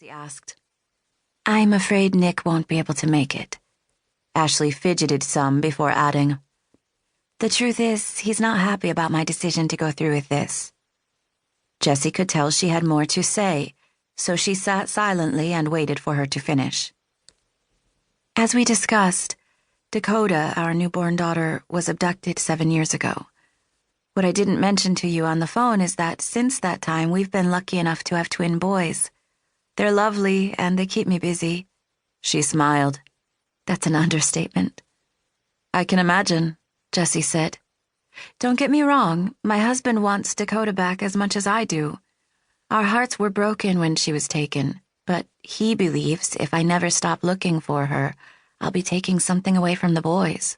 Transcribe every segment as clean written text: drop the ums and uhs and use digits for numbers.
he asked. I'm afraid Nick won't be able to make it. Ashley fidgeted some before adding, The truth is, he's not happy about my decision to go through with this. Jessie could tell she had more to say, so she sat silently and waited for her to finish. As we discussed, Dakota, our newborn daughter, was abducted 7 years ago. What I didn't mention to you on the phone is that since that time we've been lucky enough to have twin boys. They're lovely and they keep me busy. She smiled. That's an understatement. I can imagine, Jessie said. Don't get me wrong, my husband wants Dakota back as much as I do. Our hearts were broken when she was taken, but he believes if I never stop looking for her, I'll be taking something away from the boys.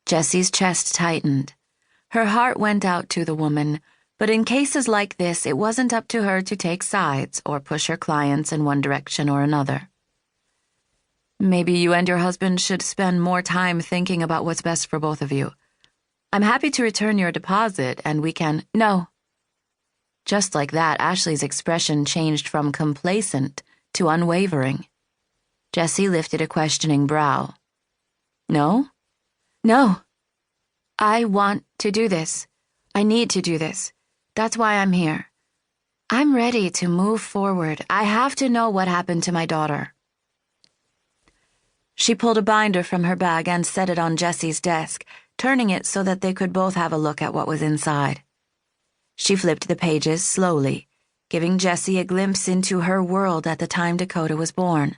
Jessie's chest tightened. Her heart went out to the woman, but in cases like this, it wasn't up to her to take sides or push her clients in one direction or another. Maybe you and your husband should spend more time thinking about what's best for both of you. I'm happy to return your deposit and we can— No. Just like that, Ashley's expression changed from complacent to unwavering. Jessie lifted a questioning brow. No? No. I want to do this. I need to do this. That's why I'm here. I'm ready to move forward. I have to know what happened to my daughter. She pulled a binder from her bag and set it on Jessie's desk, turning it so that they could both have a look at what was inside. She flipped the pages slowly, giving Jessie a glimpse into her world at the time Dakota was born.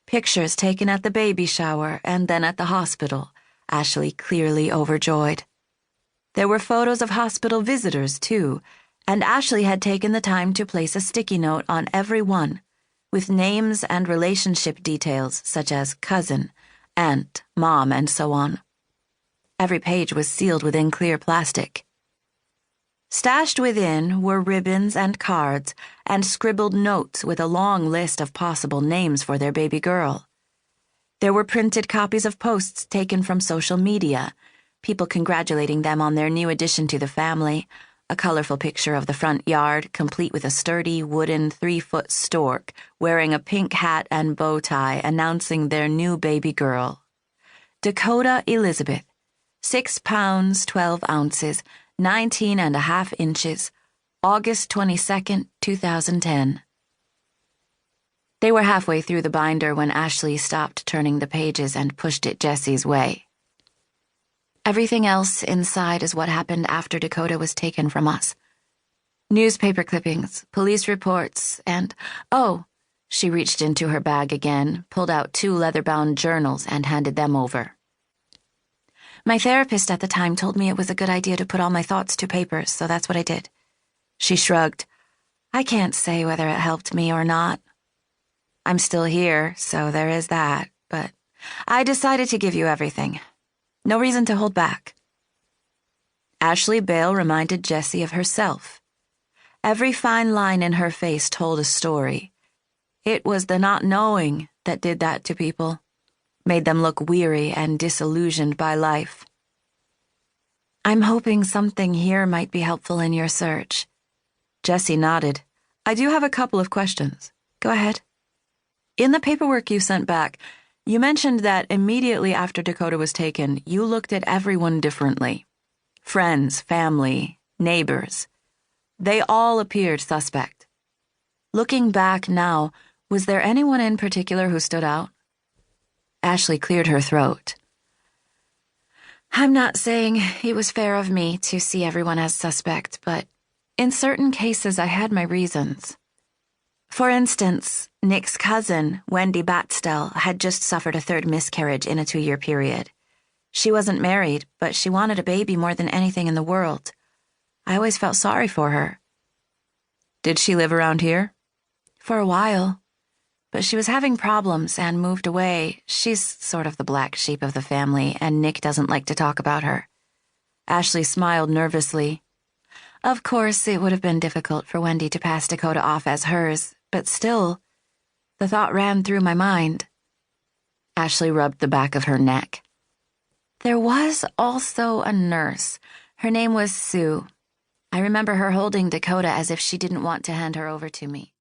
Pictures taken at the baby shower and then at the hospital, Ashley clearly overjoyed. There were photos of hospital visitors, too, and Ashley had taken the time to place a sticky note on every one, with names and relationship details such as cousin, aunt, mom, and so on. Every page was sealed within clear plastic. Stashed within were ribbons and cards and scribbled notes with a long list of possible names for their baby girl. There were printed copies of posts taken from social media, people congratulating them on their new addition to the family, a colorful picture of the front yard, complete with a sturdy wooden 3-foot stork wearing a pink hat and bow tie announcing their new baby girl. Dakota Elizabeth, 6 pounds, 12 ounces, 19.5 inches, August 22nd, 2010. They were halfway through the binder when Ashley stopped turning the pages and pushed it Jessie's way. Everything else inside is what happened after Dakota was taken from us. Newspaper clippings, police reports, and— Oh, she reached into her bag again, pulled out 2 leather-bound journals and handed them over. My therapist at the time told me it was a good idea to put all my thoughts to paper, so that's what I did. She shrugged. I can't say whether it helped me or not. I'm still here, so there is that, but I decided to give you everything. No reason to hold back. Ashley Bale reminded Jessie of herself. Every fine line in her face told a story. It was the not knowing that did that to people, made them look weary and disillusioned by life. I'm hoping something here might be helpful in your search. Jessie nodded. I do have a couple of questions. Go ahead. In the paperwork you sent back, you mentioned that immediately after Dakota was taken, you looked at everyone differently. Friends, family, neighbors. They all appeared suspect. Looking back now, was there anyone in particular who stood out? Ashley cleared her throat. I'm not saying it was fair of me to see everyone as suspect, but in certain cases I had my reasons. For instance, Nick's cousin, Wendy Batstell, had just suffered a 3rd miscarriage in a 2-year period. She wasn't married, but she wanted a baby more than anything in the world. I always felt sorry for her. Did she live around here? For a while. But she was having problems and moved away. She's sort of the black sheep of the family, and Nick doesn't like to talk about her. Ashley smiled nervously. Of course, it would have been difficult for Wendy to pass Dakota off as hers, but still, the thought ran through my mind. Ashley rubbed the back of her neck. There was also a nurse. Her name was Sue. I remember her holding Dakota as if she didn't want to hand her over to me.